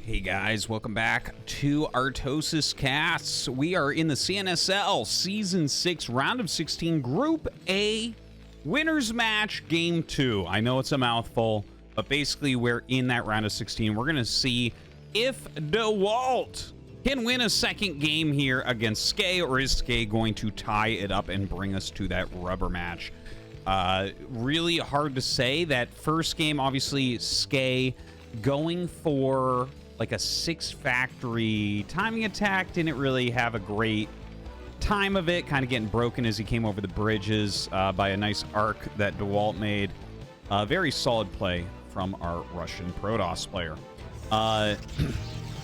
Hey guys, welcome back to ArtosisCasts. We are in the CNSL Season 6 Round of 16 Group A Winners Match Game 2. I know it's a mouthful, but basically we're in that Round of 16. We're going to see if Dewalt can win a second game here against Skey, or is Skey going to tie it up and bring us to that rubber match? Really hard to say. That first game, obviously, Skey going for like a 6-factory timing attack, didn't really have a great time of it, kind of getting broken as he came over the bridges by a nice arc that Dewalt made. Very solid play from our Russian Protoss player.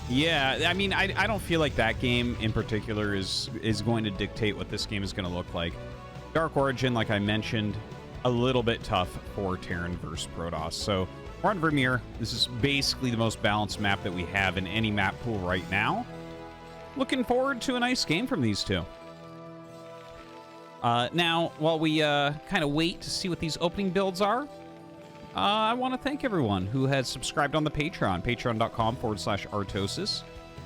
Yeah, I mean, I don't feel like that game in particular is going to dictate what this game is going to look like. Dark Origin, like I mentioned, a little bit tough for Terran versus Protoss. So we're on Vermeer. This is basically the most balanced map that we have in any map pool right now. Looking forward to a nice game from these two. Now, while we kind of wait to see what these opening builds are, I want to thank everyone who has subscribed on the Patreon, patreon.com/Artosis.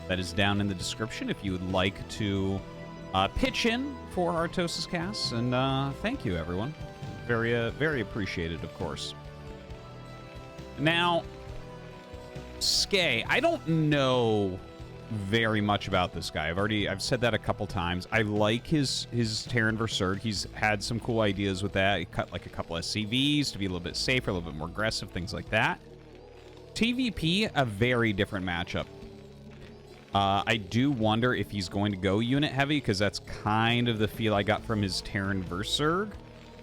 That is down in the description if you would like to pitch in for ArtosisCasts. And thank you, everyone. Very appreciated, of course. Now, Skey, I don't know very much about this guy. I've said that a couple times. I like his Terran vs. Zerg. He's had some cool ideas with that. He cut like a couple SCVs to be a little bit safer, a little bit more aggressive, things like that. TVP, a very different matchup. I do wonder if he's going to go unit heavy, because that's kind of the feel I got from his Terran vs. Zerg.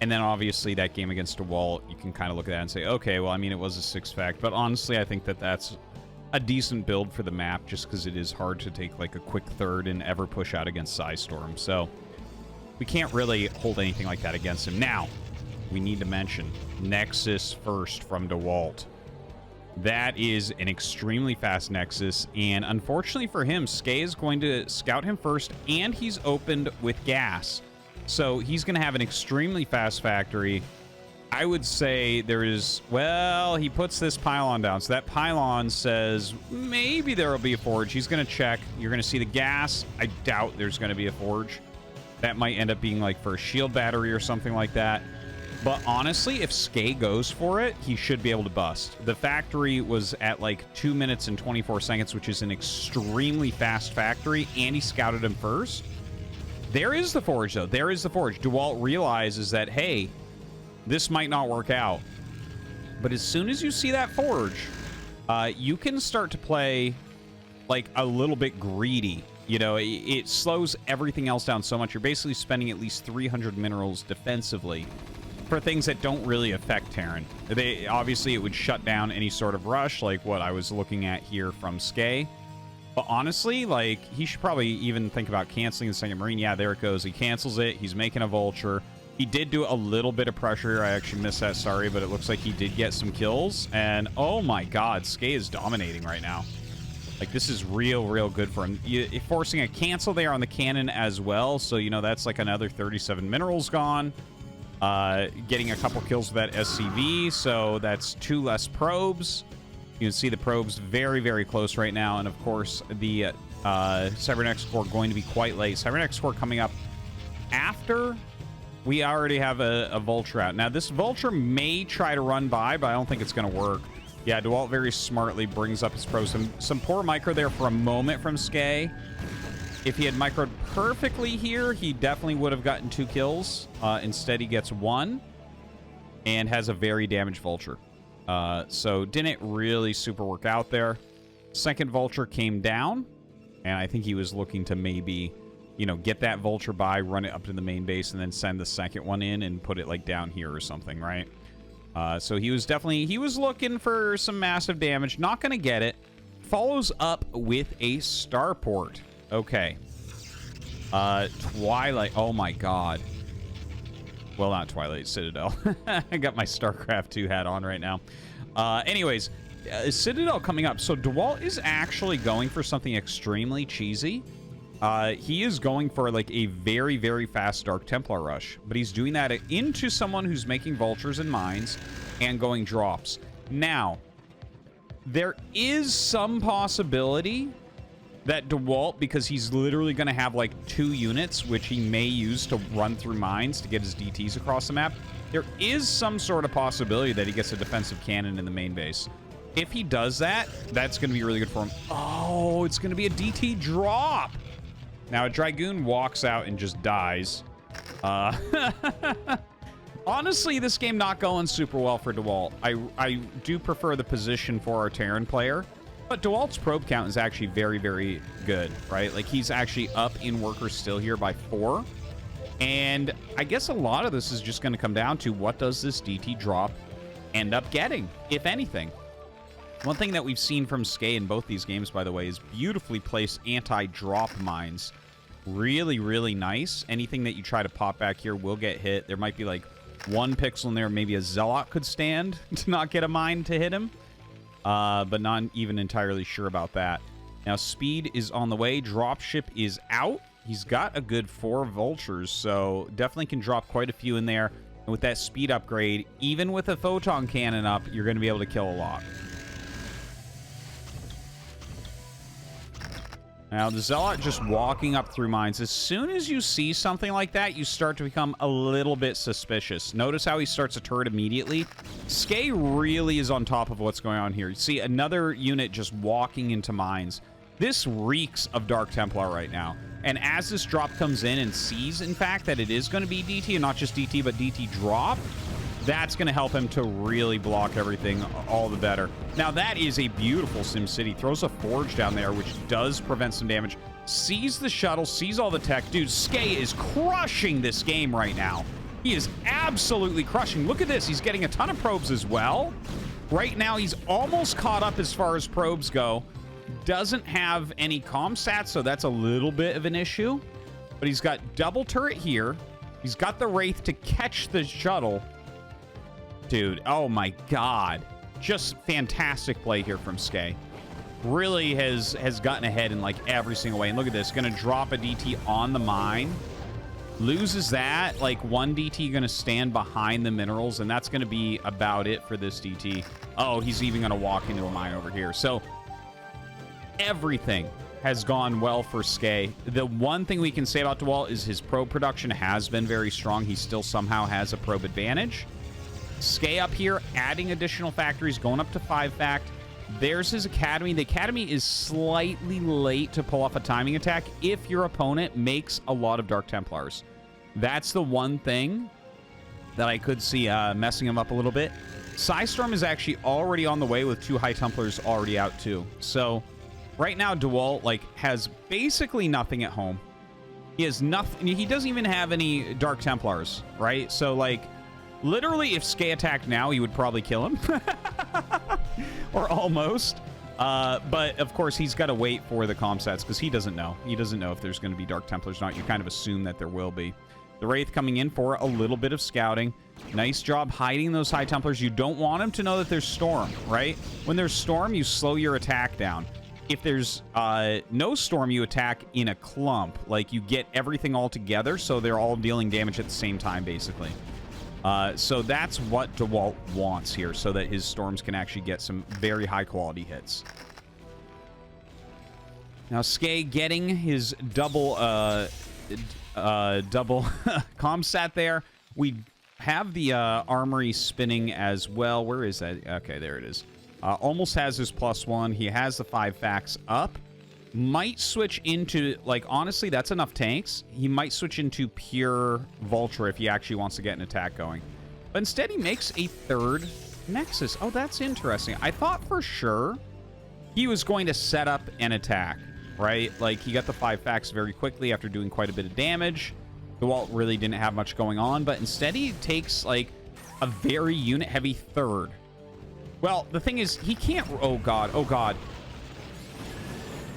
And then obviously that game against Dewalt, you can kind of look at that and say, okay, well, I mean, it was a 6-fact. But honestly, I think that that's a decent build for the map, just because it is hard to take like a quick third and ever push out against Storm. So we can't really hold anything like that against him. Now, we need to mention Nexus first from Dewalt. That is an extremely fast Nexus, and unfortunately for him, Skey is going to scout him first, and he's opened with gas. So he's going to have an extremely fast factory. I would say there is, well, he puts this pylon down. So that pylon says maybe there will be a forge. He's going to check. You're going to see the gas. I doubt there's going to be a forge. That might end up being like for a shield battery or something like that. But honestly, if Skey goes for it, he should be able to bust. The factory was at like 2 minutes and 24 seconds, which is an extremely fast factory, and he scouted him first. There is the forge, though. There is the forge. Dewalt realizes that, hey, this might not work out. But as soon as you see that forge, you can start to play like a little bit greedy. You know, it slows everything else down so much. You're basically spending at least 300 minerals defensively for things that don't really affect Terran. Obviously, it would shut down any sort of rush, like what I was looking at here from Skey. But honestly, like, he should probably even think about canceling the second Marine. Yeah, there it goes. He cancels it. He's making a Vulture. He did do a little bit of pressure. I actually missed that, sorry, but it looks like he did get some kills. And, oh my god, Skey is dominating right now. Like, this is real good for him. You're forcing a cancel there on the cannon as well. So, you know, that's like another 37 minerals gone. Getting a couple kills with that SCV. So that's 2 less probes. You can see the probes very close right now. And, of course, the Cybernetics Core going to be quite late. Cybernetics Core coming up after we already have a Vulture out. Now, this Vulture may try to run by, but I don't think it's going to work. Yeah, Dewalt very smartly brings up his probes. Some poor micro there for a moment from Skey. If he had microed perfectly here, he definitely would have gotten 2 kills. Instead, he gets 1 and has a very damaged Vulture. So didn't really super work out there. Second Vulture came down, and I think he was looking to maybe, you know, get that Vulture by, run it up to the main base, and then send the second one in and put it like down here or something, right? So he was looking for some massive damage. Not going to get it. Follows up with a starport. Okay. Twilight. Oh my god. Well, not Twilight, Citadel. I got my StarCraft 2 hat on right now. Anyways, Citadel coming up. So Dewalt is actually going for something extremely cheesy. He is going for like a very fast Dark Templar rush. But he's doing that into someone who's making Vultures and Mines and going drops. Now, There is some possibility that Dewalt, because he's literally going to have like 2 units, which he may use to run through mines to get his DTs across the map, there is some sort of possibility that he gets a defensive cannon in the main base. If he does that, that's going to be really good for him. Oh, it's going to be a DT drop. Now, a Dragoon walks out and just dies. Honestly, this game not going super well for Dewalt. I do prefer the position for our Terran player. But Dewalt's probe count is actually very, very good, right? Like, he's actually up in workers still here by 4. And I guess a lot of this is just going to come down to what does this DT drop end up getting, if anything. One thing that we've seen from Skey in both these games, by the way, is beautifully placed anti-drop mines. Really, really nice. Anything that you try to pop back here will get hit. There might be like 1 pixel in there. Maybe a Zealot could stand to not get a mine to hit him. But not even entirely sure about that. Now, speed is on the way. Dropship is out. He's got a good 4 vultures, so definitely can drop quite a few in there. And with that speed upgrade, even with a photon cannon up, you're going to be able to kill a lot. Now, the Zealot just walking up through mines. As soon as you see something like that, you start to become a little bit suspicious. Notice how he starts a turret immediately. Skey really is on top of what's going on here. You see another unit just walking into mines. This reeks of Dark Templar right now. And as this drop comes in and sees, in fact, that it is going to be DT, and not just DT, but DT drop, that's going to help him to really block everything all the better. Now, that is a beautiful SimCity. Throws a forge down there, which does prevent some damage. Sees the shuttle, sees all the tech. Dude, Skey is crushing this game right now. He is absolutely crushing. Look at this. He's getting a ton of probes as well. Right now, he's almost caught up as far as probes go. Doesn't have any comm stats, so that's a little bit of an issue. But he's got double turret here. He's got the Wraith to catch the shuttle. Dude, oh my god. Just fantastic play here from Skey. Really has gotten ahead in like every single way. And look at this. Going to drop a DT on the mine. Loses that. Like 1 DT going to stand behind the minerals. And that's going to be about it for this DT. Oh, he's even going to walk into a mine over here. So everything has gone well for Skey. The one thing we can say about Dewalt is his probe production has been very strong. He still somehow has a probe advantage. Skey up here, adding additional factories, going up to 5 fact. There's his academy. The academy is slightly late to pull off a timing attack if your opponent makes a lot of Dark Templars. That's the one thing that I could see messing him up a little bit. Psystorm is actually already on the way with 2 High Templars already out too. So right now, Dewalt like has basically nothing at home. He has nothing. He doesn't even have any Dark Templars, right? So like, literally, if Skey attacked now, he would probably kill him. Or almost. But, of course, he's got to wait for the comm stats because he doesn't know. He doesn't know if there's going to be Dark Templars or not. You kind of assume that there will be. The Wraith coming in for a little bit of scouting. Nice job hiding those High Templars. You don't want him to know that there's Storm, right? When there's Storm, you slow your attack down. If there's no Storm, you attack in a clump. Like, you get everything all together, so they're all dealing damage at the same time, basically. So that's what Dewalt wants here, so that his Storms can actually get some very high-quality hits. Now, Skey getting his double comsat there. We have the armory spinning as well. Where is that? Okay, there it is. Almost has his +1. He has the 5 facts up. Might switch into, like, honestly, that's enough tanks. He might switch into pure Vulture if he actually wants to get an attack going. But instead, he makes a 3rd Nexus. Oh, that's interesting. I thought for sure he was going to set up an attack, right? Like, he got the 5 facts very quickly after doing quite a bit of damage. Dewalt really didn't have much going on, but instead he takes, like, a very unit-heavy 3rd. Well, the thing is, he can't... Oh, God. Oh, God.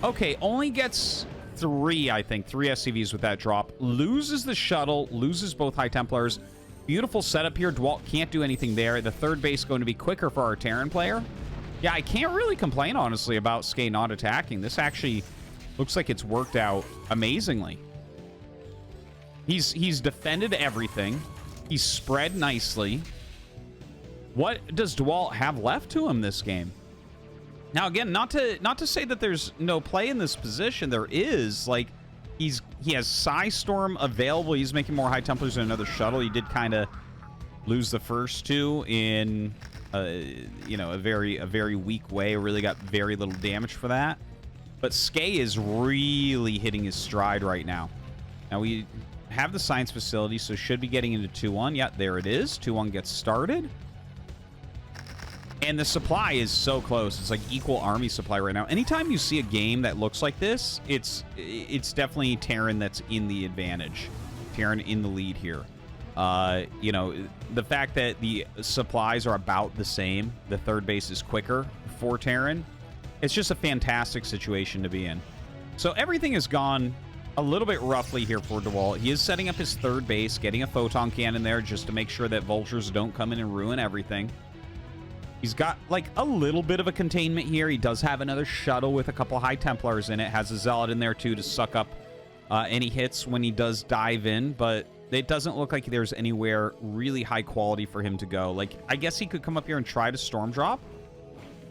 Okay, only gets 3, I think. 3 SCVs with that drop. Loses the shuttle. Loses both High Templars. Beautiful setup here. Dewalt can't do anything there. The 3rd base is going to be quicker for our Terran player. Yeah, I can't really complain, honestly, about Skey not attacking. This actually looks like it's worked out amazingly. He's defended everything. He's spread nicely. What does Dewalt have left to him this game? Now, again, not to say that there's no play in this position. There is. Like, he has Psystorm available. He's making more High Templars than another shuttle. He did kind of lose the first two in, you know, a very weak way. Really got very little damage for that. But Skey is really hitting his stride right now. Now, we have the science facility, so should be getting into 2-1. Yeah, there it is. 2-1 gets started. And the supply is so close. It's like equal army supply right now. Anytime you see a game that looks like this, it's definitely Terran that's in the advantage. Terran in the lead here. You know, the fact that the supplies are about the same, the third base is quicker for Terran, it's just a fantastic situation to be in. So everything has gone a little bit roughly here for Dewalt. He is setting up his third base, getting a photon cannon there just to make sure that vultures don't come in and ruin everything. He's got, like, a little bit of a containment here. He does have another shuttle with a couple High Templars in it. Has a Zealot in there, too, to suck up any hits when he does dive in. But it doesn't look like there's anywhere really high quality for him to go. Like, I guess he could come up here and try to Storm Drop.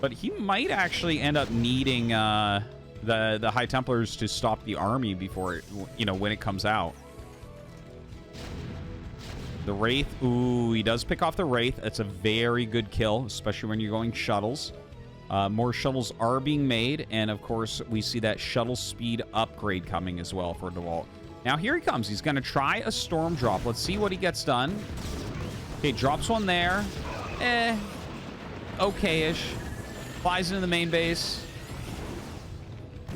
But he might actually end up needing the High Templars to stop the army before, it, you know, when it comes out. The Wraith, ooh, he does pick off the Wraith. That's a very good kill, especially when you're going shuttles. More shuttles are being made, and of course, we see that shuttle speed upgrade coming as well for Dewalt. Now, here he comes. He's going to try a Storm Drop. Let's see what he gets done. Okay, drops one there. Okay-ish. Flies into the main base.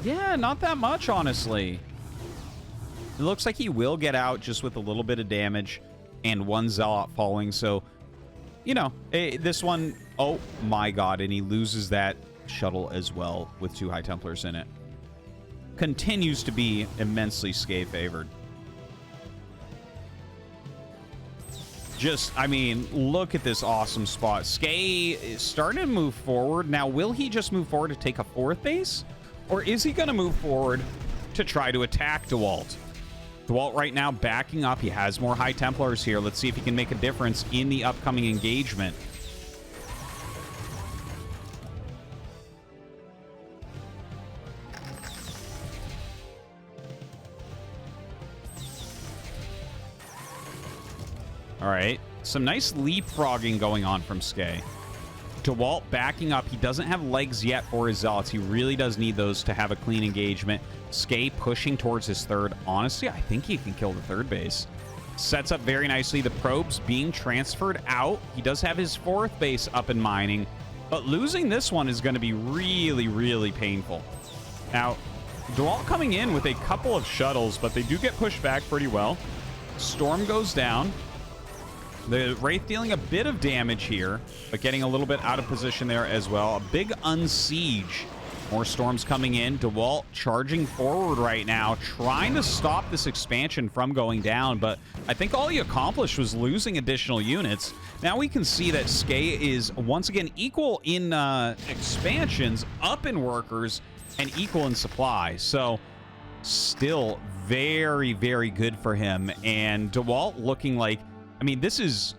Yeah, not that much, honestly. It looks like he will get out just with a little bit of damage. And one Zealot falling, so, you know, this one, oh my god, and he loses that shuttle as well with 2 High Templars in it. Continues to be immensely Skey favored. Just, I mean, look at this awesome spot. Skey is starting to move forward. Now, will he just move forward to take a 4th base? Or is he going to move forward to try to attack Dewalt? Dewalt right now backing up. He has more High Templars here. Let's see if he can make a difference in the upcoming engagement. All right. Some nice leapfrogging going on from Skey. Dewalt backing up. He doesn't have legs yet for his Zealots. He really does need those to have a clean engagement. Skey pushing towards his third. Honestly, I think he can kill the third base. Sets up very nicely. The probes being transferred out. He does have his 4th base up and mining, but losing this one is going to be really, really painful. Now, Dewalt coming in with a couple of shuttles, but they do get pushed back pretty well. Storm goes down. The Wraith dealing a bit of damage here, but getting a little bit out of position there as well. A big unsiege. More storms coming in. Dewalt charging forward right now, trying to stop this expansion from going down, but I think all he accomplished was losing additional units. Now we can see that Skey is once again equal in expansions, up in workers, and equal in supply. So still very, very good for him. And Dewalt looking like, I mean, this is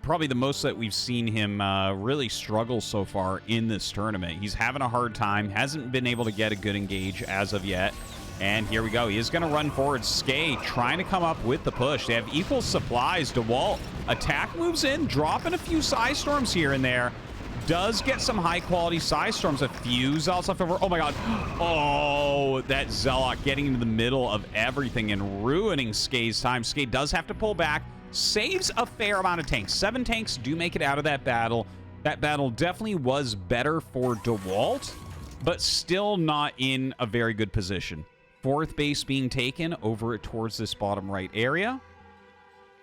probably the most that we've seen him really struggle so far in this tournament. He's having a hard time, hasn't been able to get a good engage as of yet. And here we go. He is going to run forward. Skey trying to come up with the push. They have equal supplies. Dewalt attack moves in, dropping a few Psystorms here and there. Does get some high-quality Psystorms. A few Zealots left over. Oh, my God. Oh, that Zealot getting into the middle of everything and ruining Skey's time. Skey does have to pull back. Saves a fair amount of tanks. 7 tanks do make it out of that battle. That battle definitely was better for Dewalt, but still not in a very good position. 4th base being taken over towards this bottom right area.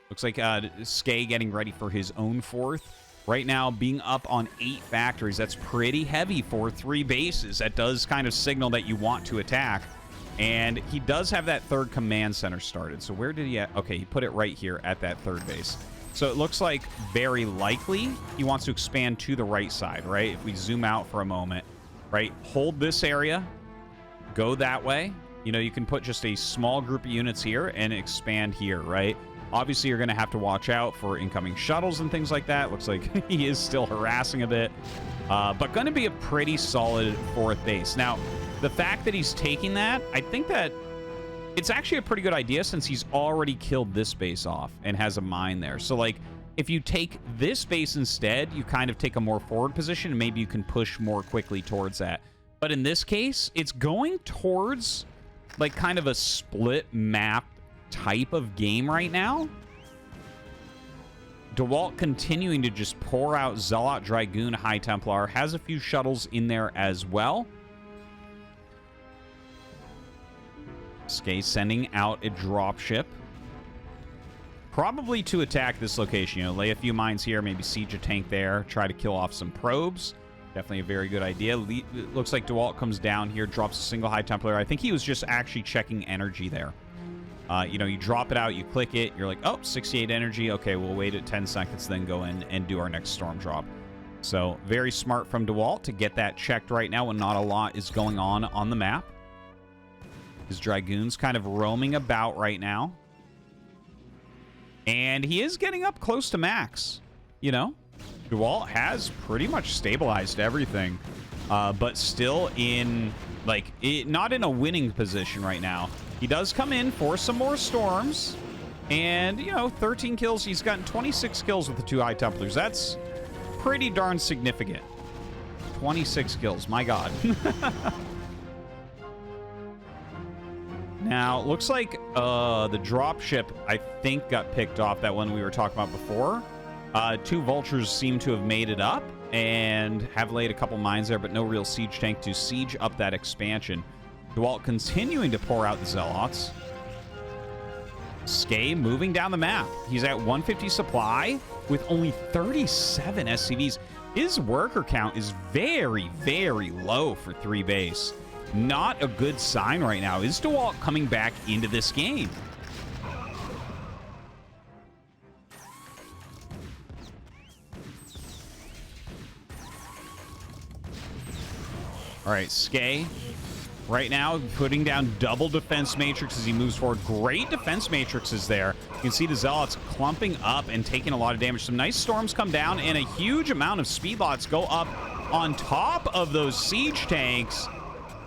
Looks like Skey getting ready for his own 4th. Right now, being up on 8 factories. That's pretty heavy for 3 bases. That does kind of signal that you want to attack. And he does have that 3rd command center started. So where did he at? Okay, he put it right here at that 3rd base. So it looks like very likely he wants to expand to the right side, right? If we zoom out for a moment, right? Hold this area, go that way. You know, you can put just a small group of units here and expand here, right? Obviously, you're going to have to watch out for incoming shuttles and things like that. Looks like he is still harassing a bit. But going to be a pretty solid 4th base. Now, the fact that he's taking that, I think that it's actually a pretty good idea since he's already killed this base off and has a mine there. So, like, if you take this base instead, you kind of take a more forward position and maybe you can push more quickly towards that. But in this case, it's going towards, like, kind of a split map type of game right now. Dewalt continuing to just pour out Zealot, Dragoon, High Templar. Has a few shuttles in there as well. Skey sending out a dropship. Probably to attack this location. You know, lay a few mines here, maybe siege a tank there, try to kill off some probes. Definitely a very good idea. It looks like Dewalt comes down here, drops a single High Templar. I think he was just actually checking energy there. You know, you drop it out, you click it, you're like, oh, 68 energy. Okay, we'll wait at 10 seconds, then go in and do our next storm drop. So, very smart from Dewalt to get that checked right now when not a lot is going on the map. His Dragoon's kind of roaming about right now. And he is getting up close to max, you know? Dewalt has pretty much stabilized everything, but still in, like, not in a winning position right now. He does come in for some more storms, and, you know, 13 kills. He's gotten 26 kills with the 2 High Templars. That's pretty darn significant. 26 kills, my God. Now, looks like the dropship, I think, got picked off, that one we were talking about before. 2 vultures seem to have made it up and have laid a couple mines there, but no real siege tank to siege up that expansion. Dewalt continuing to pour out the Zealots. Skey moving down the map. He's at 150 supply with only 37 SCVs. His worker count is very, very low for 3 base. Not a good sign right now. Is Dewalt coming back into this game? All right, Skey right now putting down double defense matrix as he moves forward. Great defense matrices there. You can see the Zealots clumping up and taking a lot of damage. Some nice storms come down, and a huge amount of speed lots go up on top of those siege tanks.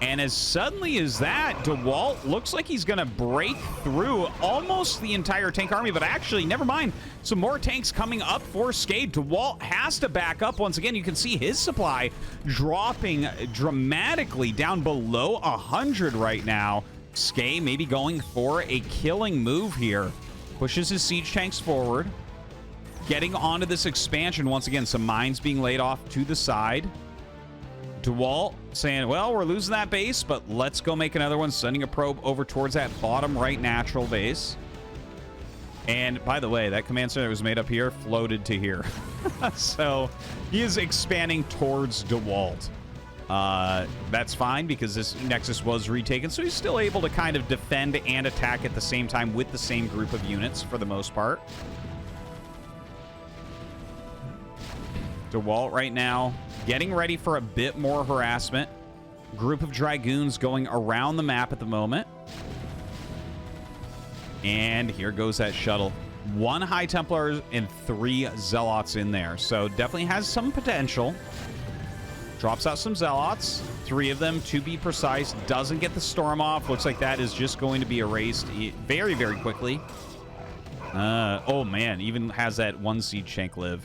And as suddenly as that, Dewalt looks like he's going to break through almost the entire tank army, but actually, never mind. Some more tanks coming up for Skey. Dewalt has to back up once again. You can see his supply dropping dramatically down below 100 right now. Skey maybe going for a killing move here. Pushes his siege tanks forward. Getting onto this expansion once again. Some mines being laid off to the side. Dewalt saying, well, we're losing that base, but let's go make another one, sending a probe over towards that bottom right natural base. And by the way, that command center that was made up here floated to here. So he is expanding towards Dewalt. That's fine because this Nexus was retaken, so he's still able to kind of defend and attack at the same time with the same group of units for the most part. Dewalt right now getting ready for a bit more harassment. Group of Dragoons going around the map at the moment. And here goes that shuttle. 1 High Templar and 3 Zealots in there. So definitely has some potential. Drops out some Zealots. 3 of them, to be precise. Doesn't get the storm off. Looks like that is just going to be erased very, very quickly. Oh, man. Even has that 1 siege tank live.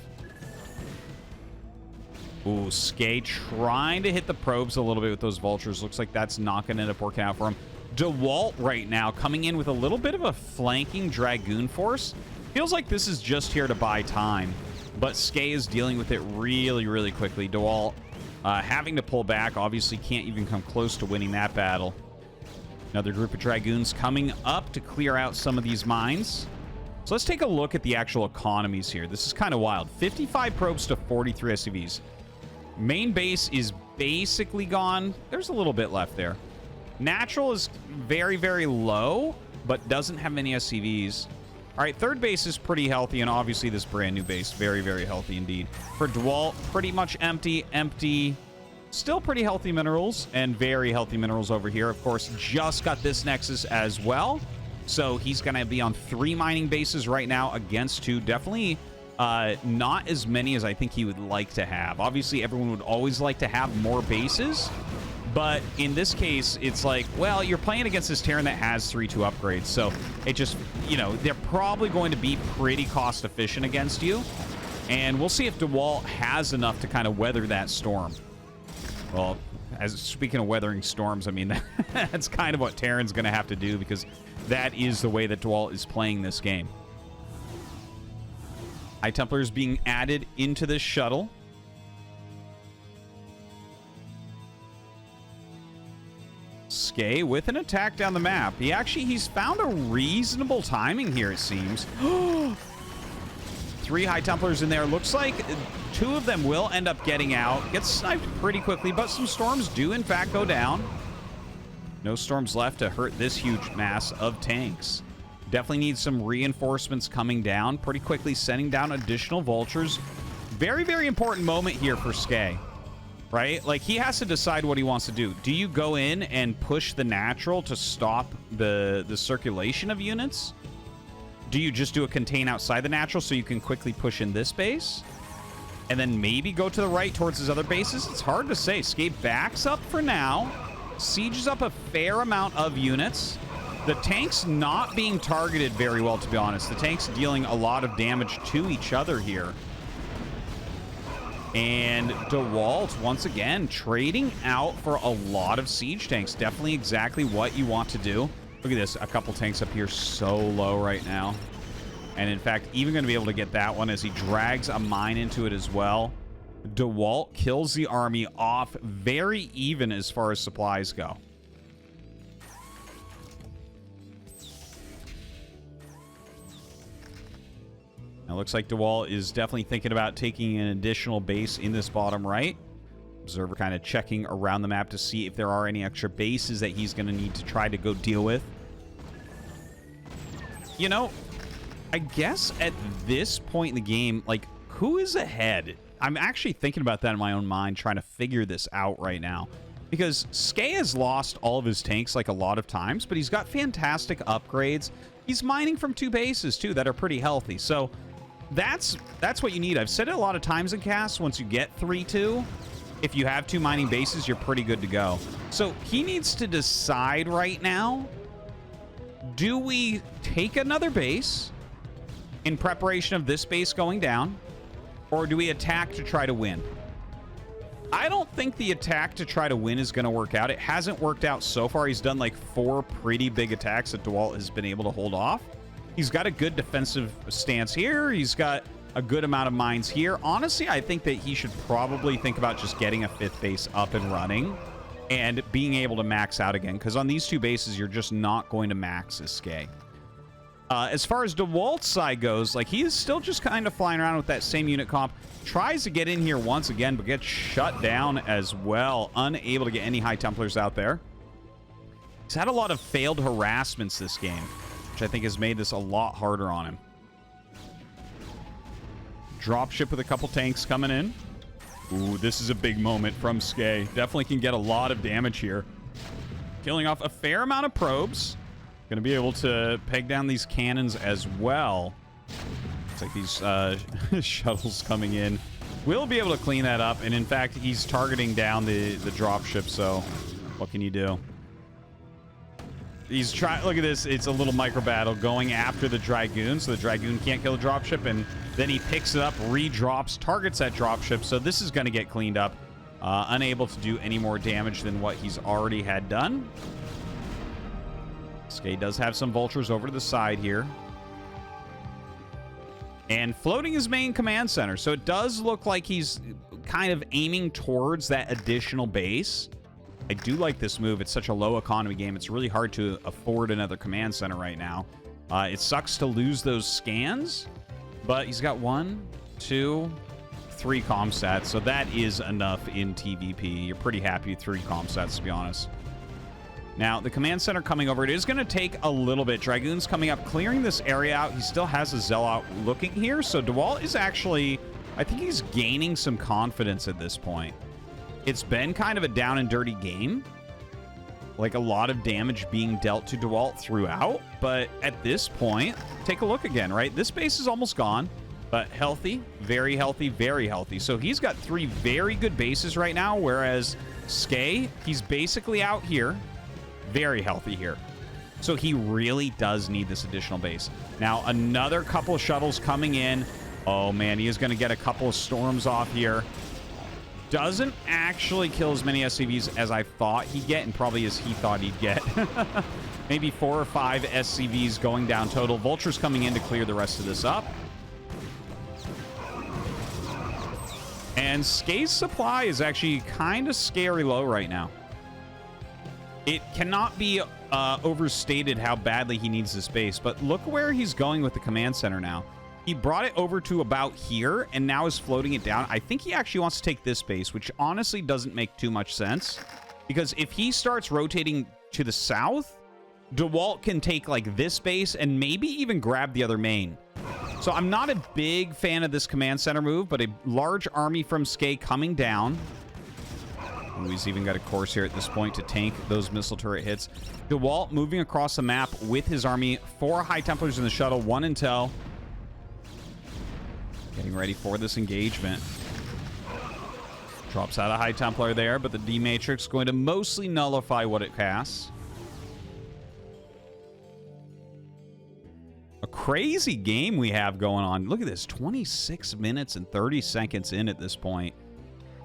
Ooh, Skey trying to hit the probes a little bit with those vultures. Looks like that's not going to end up working out for him. Dewalt right now coming in with a little bit of a flanking Dragoon force. Feels like this is just here to buy time. But Skey is dealing with it really, really quickly. Dewalt having to pull back. Obviously can't even come close to winning that battle. Another group of Dragoons coming up to clear out some of these mines. So let's take a look at the actual economies here. This is kind of wild. 55 probes to 43 SCVs. Main base is basically gone. There's a little bit left there. Natural is very, very low, but doesn't have many SCVs. All right, 3rd base is pretty healthy, and obviously this brand new base, very, very healthy indeed. For Dewalt, pretty much empty. Still pretty healthy minerals, and very healthy minerals over here. Of course, just got this Nexus as well. So he's going to be on 3 mining bases right now against 2. Definitely not as many as I think he would like to have. Obviously, everyone would always like to have more bases. But in this case, it's like, well, you're playing against this Terran that has 3-2 upgrades. So it just, you know, they're probably going to be pretty cost efficient against you. And we'll see if Dewalt has enough to kind of weather that storm. Well, speaking of weathering storms, I mean, that's kind of what Terran's going to have to do, because that is the way that Dewalt is playing this game. High Templars being added into this shuttle. Skey with an attack down the map. He's found a reasonable timing here, it seems. 3 High Templars in there. Looks like 2 of them will end up getting out. Gets sniped pretty quickly, but some storms do in fact go down. No storms left to hurt this huge mass of tanks. Definitely need some reinforcements coming down pretty quickly, sending down additional vultures. Very, very important moment here for Skey, right? Like, he has to decide what he wants to do. Do you go in and push the natural to stop the circulation of units? Do you just do a contain outside the natural so you can quickly push in this base? And then maybe go to the right towards his other bases? It's hard to say. Skey backs up for now. Sieges up a fair amount of units. The tanks not being targeted very well, to be honest. The tanks dealing a lot of damage to each other here. And Dewalt, once again, trading out for a lot of siege tanks. Definitely exactly what you want to do. Look at this. A couple tanks up here so low right now. And in fact, even going to be able to get that one as he drags a mine into it as well. Dewalt kills the army off very even as far as supplies go. Now, looks like Dewalt is definitely thinking about taking an additional base in this bottom right. Observer kind of checking around the map to see if there are any extra bases that he's going to need to try to go deal with. You know, I guess at this point in the game, like, who is ahead? I'm actually thinking about that in my own mind, trying to figure this out right now. Because Skey has lost all of his tanks, like, a lot of times, but he's got fantastic upgrades. He's mining from 2 bases, too, that are pretty healthy. So that's what you need. I've said it a lot of times in casts. Once you get 3-2, if you have 2 mining bases, you're pretty good to go. So he needs to decide right now, do we take another base in preparation of this base going down, or do we attack to try to win? I don't think the attack to try to win is going to work out. It hasn't worked out so far. He's done like 4 pretty big attacks that Dewalt has been able to hold off. He's got a good defensive stance here. He's got a good amount of mines here. Honestly, I think that he should probably think about just getting a 5th base up and running and being able to max out again, because on these 2 bases, you're just not going to max as Skey. As far as Dewalt's side goes, like, he is still just kind of flying around with that same unit comp. Tries to get in here once again, but gets shut down as well. Unable to get any High Templars out there. He's had a lot of failed harassments this game, which I think has made this a lot harder on him. Dropship with a couple tanks coming in. Ooh, this is a big moment from Skey. Definitely can get a lot of damage here. Killing off a fair amount of probes. Going to be able to peg down these cannons as well. Looks like these shuttles coming in. We'll be able to clean that up. And in fact, he's targeting down the dropship. So what can you do? He's trying. Look at this. It's a little micro battle going after the Dragoon. So the Dragoon can't kill the dropship. And then he picks it up, re-drops, targets that dropship. So this is going to get cleaned up. Unable to do any more damage than what he's already had done. Skey does have some vultures over to the side here. And floating his main command center. So it does look like he's kind of aiming towards that additional base. I do like this move. It's such a low economy game. It's really hard to afford another command center right now. It sucks to lose those scans, but he's got 1, 2, 3 comstats. So that is enough in TVP. You're pretty happy with 3 comstats, to be honest. Now, the command center coming over, it is going to take a little bit. Dragoon's coming up, clearing this area out. He still has a Zealot looking here. So Dewalt is actually, I think he's gaining some confidence at this point. It's been kind of a down and dirty game. like a lot of damage being dealt to Dewalt throughout. But at this point, take a look again, right? This base is almost gone, but healthy, very healthy, very healthy. So he's got 3 very good bases right now, whereas Skey, he's basically out here, very healthy here. So he really does need this additional base. Now, another couple of shuttles coming in. Oh, man, he is going to get a couple of storms off here. Doesn't actually kill as many SCVs as I thought he'd get, and probably as he thought he'd get. Maybe 4 or 5 SCVs going down total. Vulture's coming in to clear the rest of this up. And Skey's supply is actually kind of scary low right now. It cannot be overstated how badly he needs this base, but look where he's going with the command center now. He brought it over to about here and now is floating it down. I think he actually wants to take this base, which honestly doesn't make too much sense, because if he starts rotating to the south, Dewalt can take like this base and maybe even grab the other main. So I'm not a big fan of this command center move, but a large army from Skey coming down. Ooh, he's even got a course here at this point to tank those missile turret hits. Dewalt moving across the map with his army. 4 High Templars in the shuttle, 1 intel. Getting ready for this engagement. Drops out a High Templar there, but the D-Matrix going to mostly nullify what it casts. A crazy game we have going on. Look at this, 26 minutes and 30 seconds in at this point.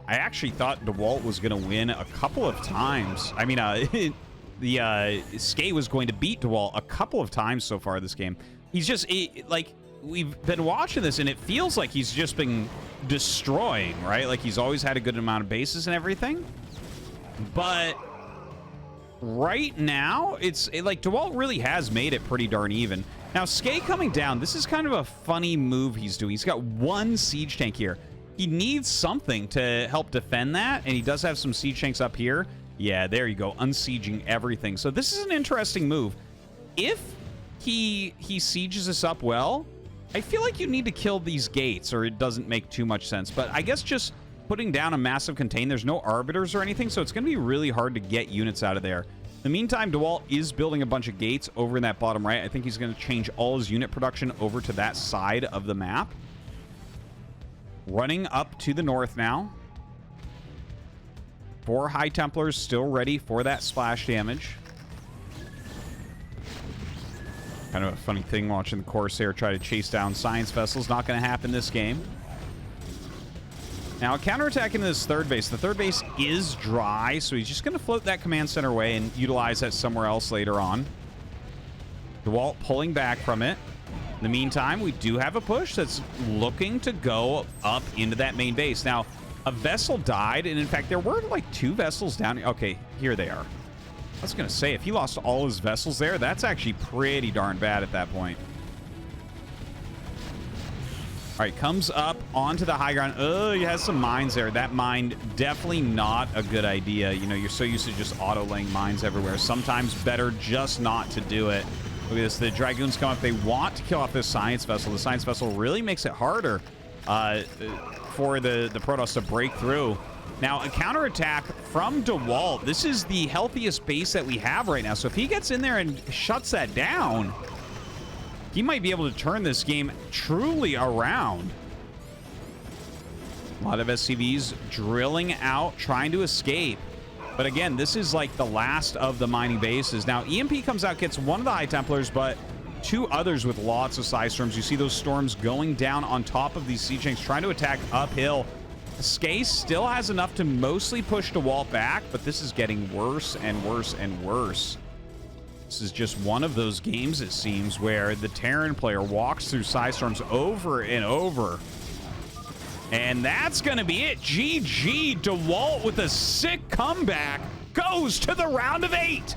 I actually thought Dewalt was going to win a couple of times. I mean, Skey was going to beat Dewalt a couple of times so far this game. He's just, like, we've been watching this, and it feels like he's just been destroying, right? Like, he's always had a good amount of bases and everything. But right now, like, Dewalt really has made it pretty darn even. Now, Skey coming down, this is kind of a funny move he's doing. He's got 1 siege tank here. He needs something to help defend that, and he does have some siege tanks up here. Yeah, there you go, unsieging everything. So this is an interesting move. If he sieges us up well, I feel like you need to kill these gates, or it doesn't make too much sense. But I guess just putting down a massive contain, there's no arbiters or anything, so it's going to be really hard to get units out of there. In the meantime, Dewalt is building a bunch of gates over in that bottom right. I think he's going to change all his unit production over to that side of the map. Running up to the north now. 4 High Templars still ready for that splash damage. Kind of a funny thing watching the Corsair try to chase down science vessels. Not going to happen this game. Now, counterattacking this third base. The third base is dry, so he's just going to float that command center away and utilize that somewhere else later on. Dewalt pulling back from it. In the meantime, we do have a push that's looking to go up into that main base. Now, a vessel died, and in fact, there were like 2 vessels down here. Okay, here they are. I was going to say, if he lost all his vessels there, that's actually pretty darn bad at that point. All right, comes up onto the high ground. Oh, he has some mines there. That mine, definitely not a good idea. You know, you're so used to just auto-laying mines everywhere. Sometimes better just not to do it. Look at this. The Dragoons come up. They want to kill off this science vessel. The science vessel really makes it harder for the Protoss to break through. Now, a counterattack from Dewalt. This is the healthiest base that we have right now. So if he gets in there and shuts that down, he might be able to turn this game truly around. A lot of SCVs drilling out, trying to escape. But again, this is like the last of the mining bases. Now, EMP comes out, gets 1 of the High Templars, but 2 others with lots of Psy Storms. You see those storms going down on top of these siege tanks, trying to attack uphill. Skey still has enough to mostly push Dewalt back, but this is getting worse and worse and worse. This is just one of those games, it seems, where the Terran player walks through Psy Storms over and over. And that's going to be it. GG. Dewalt with a sick comeback goes to the round of 8.